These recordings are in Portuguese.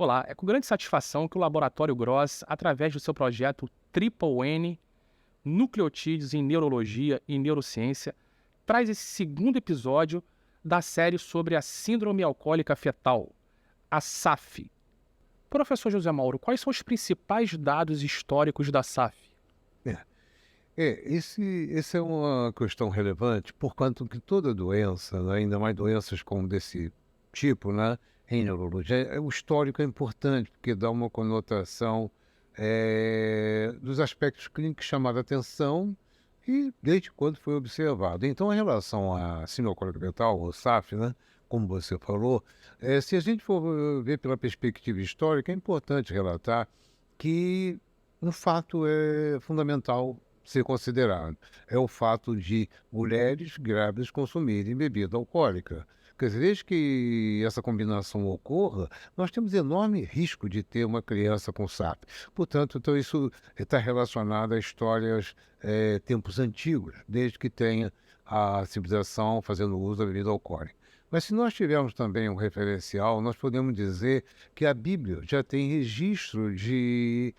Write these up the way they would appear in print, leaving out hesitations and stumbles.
Olá, é com grande satisfação que o Laboratório Gross, através do seu projeto Triple N, Nucleotídeos em Neurologia e Neurociência, traz esse segundo episódio da série sobre a Síndrome Alcoólica Fetal, a SAF. Professor José Mauro, quais são os principais dados históricos da SAF? É, esse é uma questão relevante, porquanto que toda doença, né, ainda mais doenças como desse tipo, né, em neurologia, o histórico é importante, porque dá uma conotação dos aspectos clínicos que chamaram a atenção e desde quando foi observado. Então, em relação à síndrome alcoólica fetal, ou SAF, né, como você falou, se a gente for ver pela perspectiva histórica, é importante relatar que um fato é fundamental ser considerado. É o fato de mulheres grávidas consumirem bebida alcoólica. Quer dizer, desde que essa combinação ocorra, nós temos enorme risco de ter uma criança com SAP. Portanto, então isso está relacionado a histórias, tempos antigos, desde que tenha a civilização fazendo uso da bebida alcoólica. Mas se nós tivermos também um referencial, nós podemos dizer que a Bíblia já tem registro de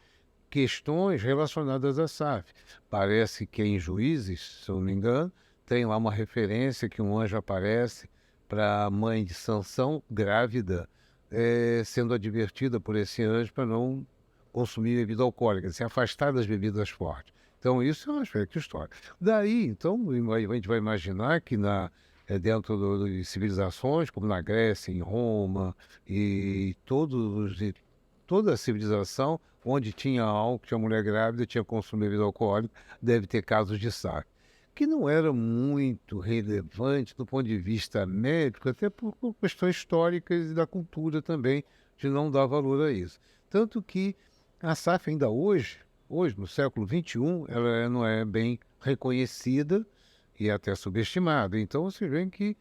questões relacionadas à SAF. Parece que em Juízes, se eu não me engano, tem lá uma referência que um anjo aparece para a mãe de Sansão, grávida, sendo advertida por esse anjo para não consumir bebida alcoólica, se afastar das bebidas fortes. Então, isso é um aspecto histórico. Daí, então, a gente vai imaginar que dentro de civilizações, como na Grécia, em Roma, e toda a civilização onde tinha álcool, tinha mulher grávida, tinha consumo de bebida alcoólica, deve ter casos de SAF, que não era muito relevante do ponto de vista médico, até por questões históricas e da cultura também, de não dar valor a isso. Tanto que a SAF ainda hoje no século XXI, ela não é bem reconhecida e até subestimada. Então, você vê que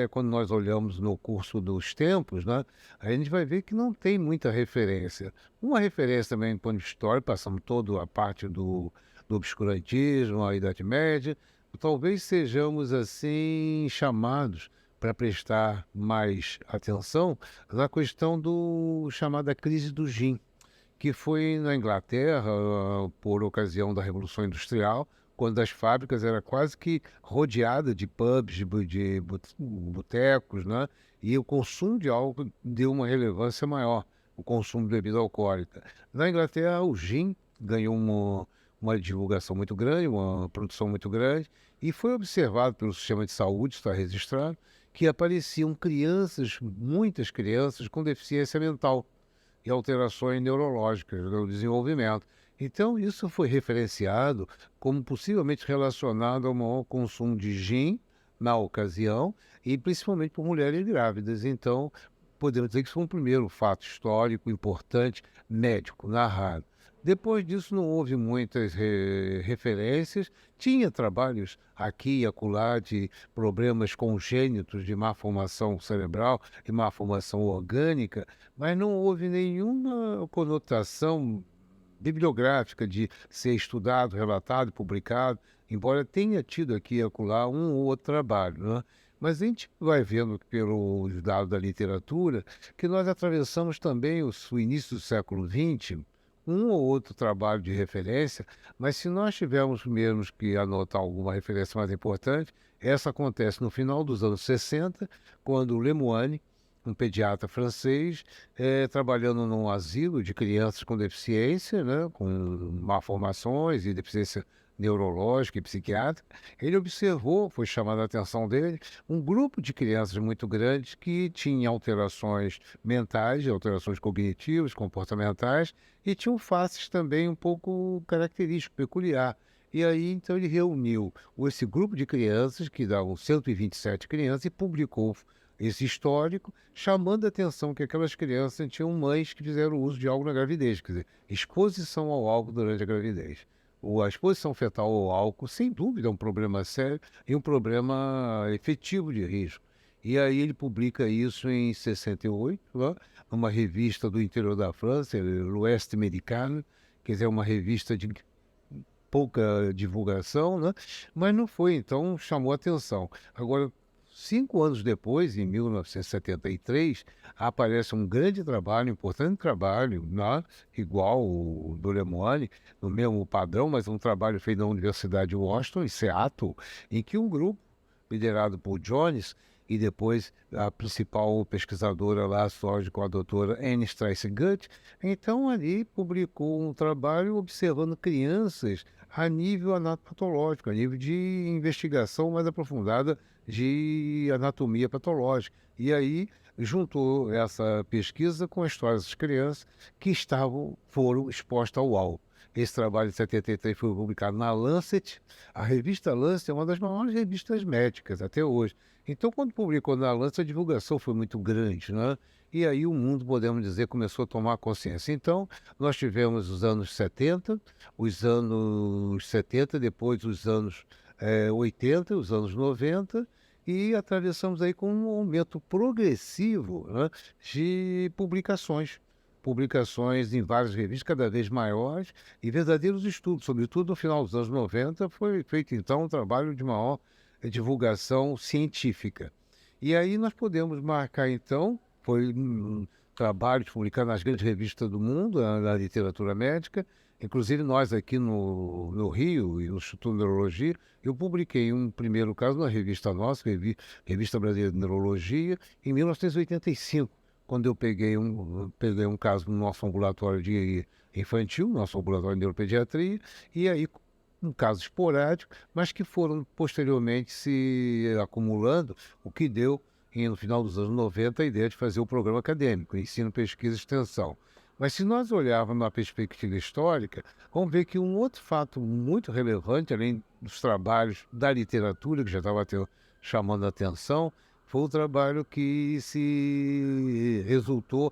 quando nós olhamos no curso dos tempos, né, a gente vai ver que não tem muita referência. Uma referência também, do ponto de história, passamos toda a parte do obscurantismo, a Idade Média, talvez sejamos, assim, chamados para prestar mais atenção na questão do chamada crise do gin, que foi na Inglaterra, por ocasião da Revolução Industrial, quando as fábricas eram quase que rodeadas de pubs, de botecos, né? E o consumo de álcool deu uma relevância maior, o consumo de bebida alcoólica. Na Inglaterra, o gin ganhou uma divulgação muito grande, uma produção muito grande, e foi observado pelo sistema de saúde, está registrado, que apareciam crianças, muitas crianças com deficiência mental e alterações neurológicas no desenvolvimento. Então, isso foi referenciado como possivelmente relacionado ao maior consumo de gin na ocasião e principalmente por mulheres grávidas. Então, podemos dizer que isso foi um primeiro fato histórico importante, médico, narrado. Depois disso não houve muitas referências, tinha trabalhos aqui e acolá de problemas congênitos de má formação cerebral e má formação orgânica, mas não houve nenhuma conotação bibliográfica de ser estudado, relatado, publicado, embora tenha tido aqui e acolá um ou outro trabalho, né? Mas a gente vai vendo pelos dados da literatura que nós atravessamos também o início do século XX, um ou outro trabalho de referência, mas se nós tivermos mesmo que anotar alguma referência mais importante, essa acontece no final dos anos 60, quando o Lemoine, um pediatra francês, trabalhando num asilo de crianças com deficiência, né, com malformações e deficiência neurológica e psiquiátrica, ele observou, foi chamada a atenção dele, um grupo de crianças muito grande que tinha alterações mentais, alterações cognitivas, comportamentais, e tinham faces também um pouco característico, peculiar. E aí, então, ele reuniu esse grupo de crianças, que davam 127 crianças, e publicou esse histórico, chamando a atenção que aquelas crianças tinham mães que fizeram uso de álcool na gravidez, quer dizer, exposição ao álcool durante a gravidez. A exposição fetal ao álcool, sem dúvida, é um problema sério e um problema efetivo de risco. E aí ele publica isso em 68, né, numa revista do interior da França, L'Ouest Médical, quer dizer, uma revista de pouca divulgação, né? Mas não foi, então chamou atenção. Agora, 5 anos depois, em 1973, aparece um grande trabalho, importante trabalho, né, igual o do Lemoine, no mesmo padrão, mas um trabalho feito na Universidade de Washington, em Seattle, em que um grupo liderado por Jones e depois a principal pesquisadora lá, com a doutora Anne Strace Gutt, então ali publicou um trabalho observando crianças a nível anatopatológico, a nível de investigação mais aprofundada de anatomia patológica. E aí juntou essa pesquisa com a história das crianças que foram expostas ao álcool. Esse trabalho de 73 foi publicado na Lancet. A revista Lancet é uma das maiores revistas médicas até hoje. Então, quando publicou na Lancet, a divulgação foi muito grande, né? E aí o mundo, podemos dizer, começou a tomar consciência. Então, nós tivemos os anos 70, depois os anos 80, os anos 90, e atravessamos aí com um aumento progressivo, né, de publicações em várias revistas cada vez maiores e verdadeiros estudos, sobretudo no final dos anos 90, foi feito então um trabalho de maior divulgação científica. E aí nós podemos marcar então, foi um trabalho publicado nas grandes revistas do mundo, na literatura médica, inclusive nós aqui no Rio e no Instituto de Neurologia, eu publiquei um primeiro caso na revista nossa, Revista Brasileira de Neurologia, em 1985, quando eu peguei um caso no nosso ambulatório de infantil, nosso ambulatório de neuropediatria, e aí um caso esporádico, mas que foram posteriormente se acumulando, o que deu, no final dos anos 90, a ideia de fazer o programa acadêmico, ensino, pesquisa e extensão. Mas se nós olharmos na perspectiva histórica, vamos ver que um outro fato muito relevante, além dos trabalhos da literatura, que já estava chamando a atenção, foi o trabalho que se resultou,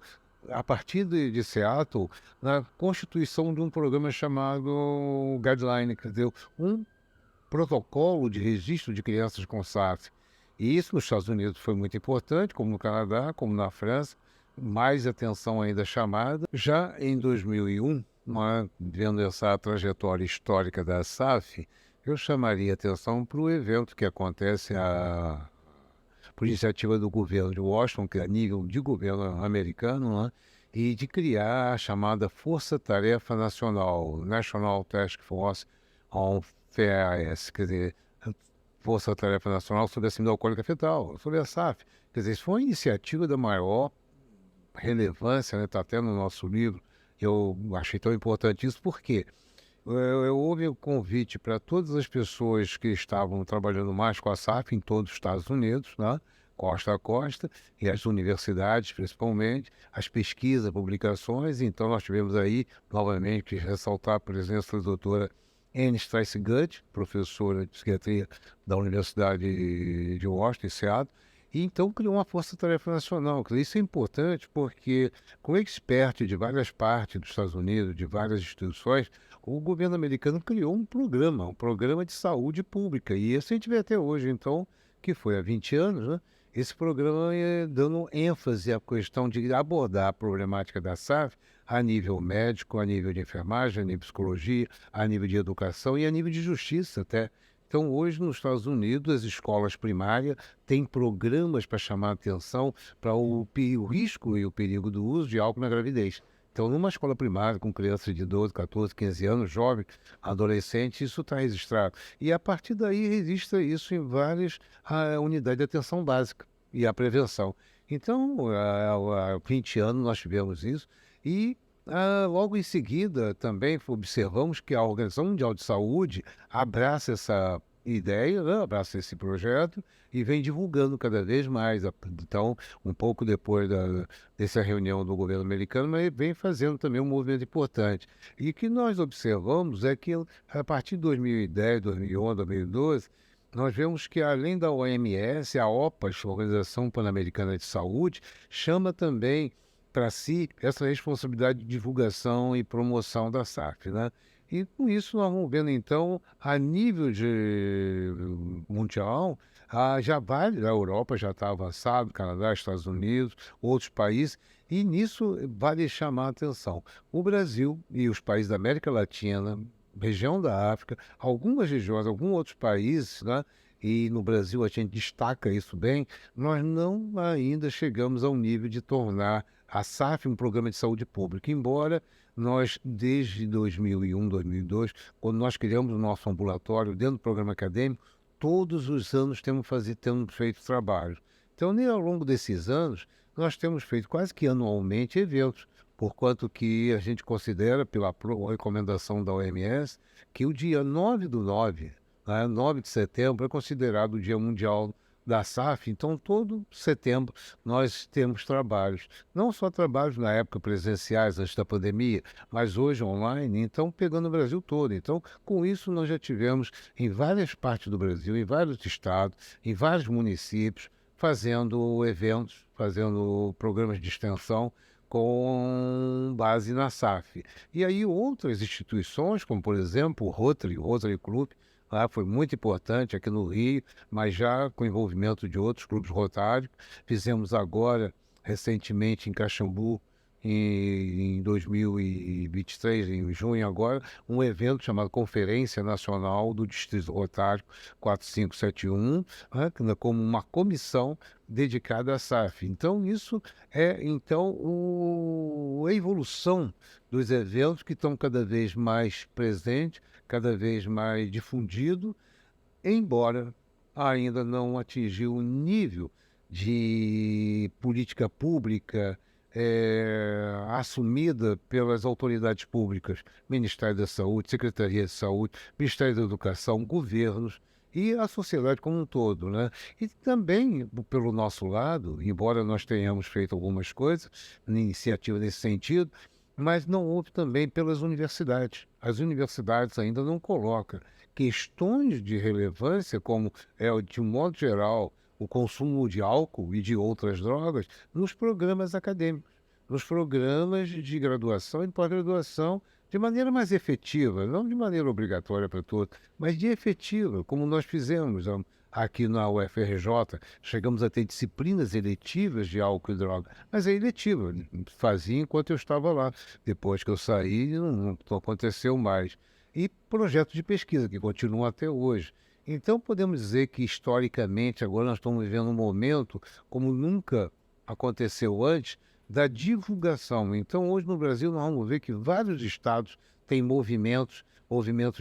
a partir de Seattle, na constituição de um programa chamado Guideline, quer dizer, um protocolo de registro de crianças com SAF. E isso nos Estados Unidos foi muito importante, como no Canadá, como na França, mais atenção ainda chamada. Já em 2001, vendo essa trajetória histórica da SAF, eu chamaria atenção para o evento que acontece por iniciativa do governo de Washington, que é a nível de governo americano, né, e de criar a chamada Força Tarefa Nacional, National Task Force on FAS, quer dizer, Força Tarefa Nacional sobre a Síndrome Alcoólica Fetal, sobre a SAF. Quer dizer, isso foi uma iniciativa da maior relevância, né? Está até no nosso livro. Eu achei tão importante isso, porque houve um convite para todas as pessoas que estavam trabalhando mais com a SAF em todos os Estados Unidos, né? Costa a costa, e as universidades principalmente, as pesquisas, publicações. Então nós tivemos aí, novamente, que ressaltar a presença da doutora Anne Strace Gutt, professora de psiquiatria da Universidade de Washington, em Seattle, e então criou uma força-tarefa nacional. Isso é importante porque, com expert de várias partes dos Estados Unidos, de várias instituições, o governo americano criou um programa de saúde pública, e esse a gente vê até hoje, então, que foi há 20 anos, né? Esse programa dando ênfase à questão de abordar a problemática da SAF a nível médico, a nível de enfermagem, a nível de psicologia, a nível de educação e a nível de justiça até. Então, hoje, nos Estados Unidos, as escolas primárias têm programas para chamar a atenção para o risco e o perigo do uso de álcool na gravidez. Então, numa escola primária, com crianças de 12, 14, 15 anos, jovens, adolescentes, isso está registrado. E, a partir daí, registra isso em várias unidades de atenção básica e a prevenção. Então, há 20 anos nós tivemos isso e logo em seguida também observamos que a Organização Mundial de Saúde abraça essa ideia, né? Abraça esse projeto e vem divulgando cada vez mais. Então, um pouco depois dessa reunião do governo americano, mas vem fazendo também um movimento importante. E o que nós observamos é que a partir de 2010, 2011, 2012, nós vemos que, além da OMS, a OPAS, a Organização Pan-Americana de Saúde, chama também para si essa responsabilidade de divulgação e promoção da SAF, né? E com isso nós vamos vendo, então, a nível mundial, a Europa já está avançado, Canadá, Estados Unidos, outros países, e nisso vale chamar a atenção. O Brasil e os países da América Latina, região da África, algumas regiões, alguns outros países, né, e no Brasil a gente destaca isso bem, nós não ainda chegamos ao nível de tornar a SAF um programa de saúde pública, embora nós, desde 2001, 2002, quando nós criamos o nosso ambulatório dentro do programa acadêmico, todos os anos temos feito trabalhos. Então, nem ao longo desses anos, nós temos feito quase que anualmente eventos, porquanto que a gente considera, pela recomendação da OMS, que o dia 9/9, né, 9 de setembro, é considerado o Dia Mundial da SAF. Então, todo setembro nós temos trabalhos, não só trabalhos na época presenciais antes da pandemia, mas hoje online, então pegando o Brasil todo. Então, com isso nós já tivemos em várias partes do Brasil, em vários estados, em vários municípios, fazendo eventos, fazendo programas de extensão com base na SAF. E aí outras instituições, como por exemplo o Rotary Club, lá foi muito importante aqui no Rio, mas já com envolvimento de outros clubes rotários. Fizemos agora, recentemente, em Caxambu, em 2023, em junho agora, um evento chamado Conferência Nacional do Distrito Rotário 4571, né, como uma comissão dedicada à SAF. Então, isso é a evolução dos eventos que estão cada vez mais presentes, cada vez mais difundido, embora ainda não atingiu o nível de política pública assumida pelas autoridades públicas, Ministério da Saúde, Secretaria de Saúde, Ministério da Educação, governos e a sociedade como um todo, né? E também, pelo nosso lado, embora nós tenhamos feito algumas coisas, iniciativa nesse sentido, mas não houve também pelas universidades. As universidades ainda não colocam questões de relevância, como de um modo geral, o consumo de álcool e de outras drogas, nos programas acadêmicos, nos programas de graduação e pós-graduação, de maneira mais efetiva, não de maneira obrigatória para todos, mas de efetiva, como nós fizemos aqui na UFRJ. Chegamos a ter disciplinas eletivas de álcool e droga, mas é eletiva, fazia enquanto eu estava lá. Depois que eu saí, não aconteceu mais. E projetos de pesquisa que continuam até hoje. Então, podemos dizer que, historicamente, agora nós estamos vivendo um momento, como nunca aconteceu antes, da divulgação. Então, hoje no Brasil, nós vamos ver que vários estados têm movimentos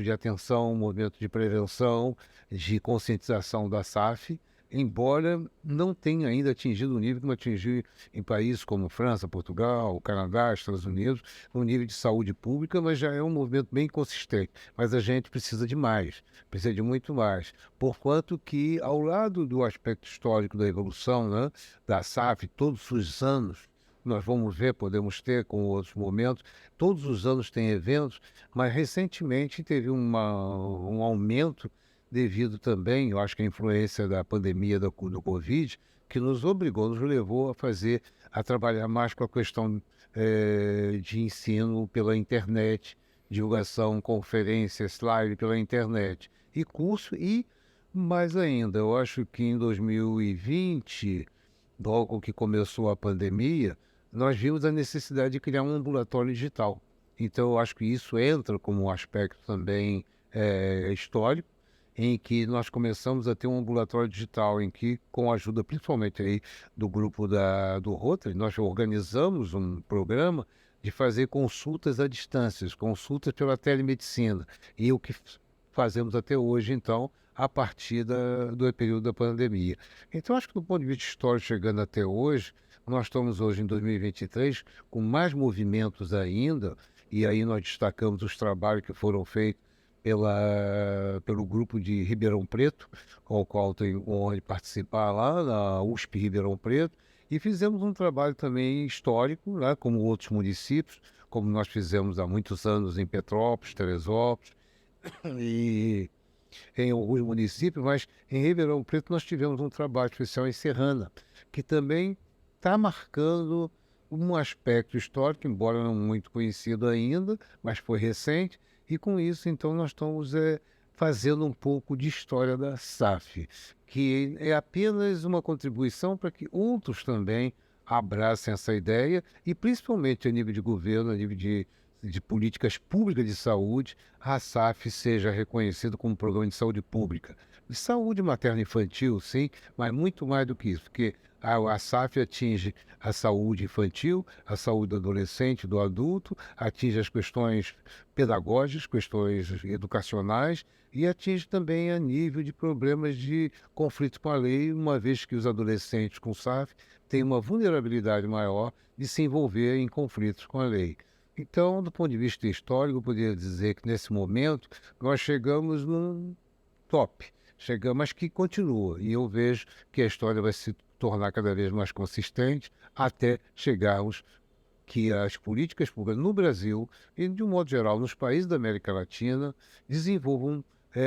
de atenção, movimentos de prevenção, de conscientização da SAF, embora não tenha ainda atingido o nível que atingiu em países como França, Portugal, Canadá, Estados Unidos, no nível de saúde pública, mas já é um movimento bem consistente. Mas a gente precisa de mais, precisa de muito mais, porquanto que, ao lado do aspecto histórico da evolução, né, da SAF, todos os anos, nós vamos ver, podemos ter com outros momentos, todos os anos tem eventos, mas recentemente teve um aumento devido também, eu acho que a influência da pandemia do Covid, que nos obrigou, nos levou a trabalhar mais com a questão de ensino pela internet, divulgação, conferências, live pela internet e curso, e mais ainda, eu acho que em 2020, logo que começou a pandemia, nós vimos a necessidade de criar um ambulatório digital. Então, eu acho que isso entra como um aspecto também histórico, em que nós começamos a ter um ambulatório digital, em que, com a ajuda principalmente aí do grupo do Rotary, nós organizamos um programa de fazer consultas à distância, consultas pela telemedicina, e o que fazemos até hoje, então, a partir do período da pandemia. Então, acho que do ponto de vista histórico, chegando até hoje, nós estamos hoje em 2023 com mais movimentos ainda, e aí nós destacamos os trabalhos que foram feitos pelo grupo de Ribeirão Preto, com o qual tenho a honra de participar lá na USP Ribeirão Preto, e fizemos um trabalho também histórico, né, como outros municípios, como nós fizemos há muitos anos em Petrópolis, Teresópolis e em alguns municípios, mas em Ribeirão Preto nós tivemos um trabalho especial em Serrana, que também está marcando um aspecto histórico, embora não muito conhecido ainda, mas foi recente, e com isso, então, nós estamos fazendo um pouco de história da SAF, que é apenas uma contribuição para que outros também abracem essa ideia, e principalmente a nível de governo, a nível de de políticas públicas de saúde, a SAF seja reconhecida como programa de saúde pública. De saúde materna e infantil, sim, mas muito mais do que isso, porque a SAF atinge a saúde infantil, a saúde do adolescente, do adulto, atinge as questões pedagógicas, questões educacionais e atinge também a nível de problemas de conflito com a lei, uma vez que os adolescentes com SAF têm uma vulnerabilidade maior de se envolver em conflitos com a lei. Então, do ponto de vista histórico, eu poderia dizer que nesse momento nós chegamos num top, mas que continua, e eu vejo que a história vai se tornar cada vez mais consistente até chegarmos que as políticas públicas no Brasil e, de um modo geral, nos países da América Latina, desenvolvam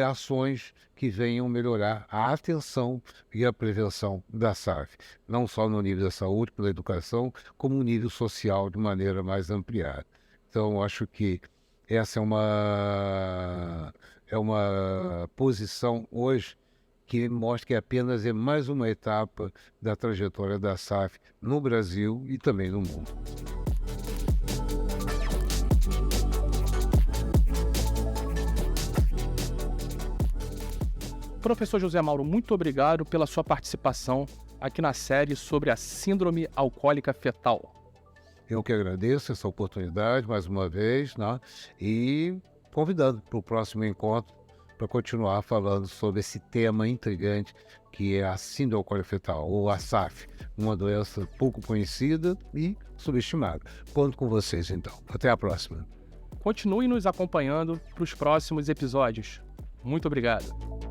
ações que venham melhorar a atenção e a prevenção da SAF, não só no nível da saúde, pela educação, como no nível social de maneira mais ampliada. Então, acho que essa é uma posição hoje que mostra que apenas é mais uma etapa da trajetória da SAF no Brasil e também no mundo. Professor José Mauro, muito obrigado pela sua participação aqui na série sobre a Síndrome Alcoólica Fetal. Eu que agradeço essa oportunidade mais uma vez, né? E convidando para o próximo encontro para continuar falando sobre esse tema intrigante que é a Síndrome Alcoólica Fetal, ou a SAF, uma doença pouco conhecida e subestimada. Conto com vocês então. Até a próxima. Continue nos acompanhando para os próximos episódios. Muito obrigado.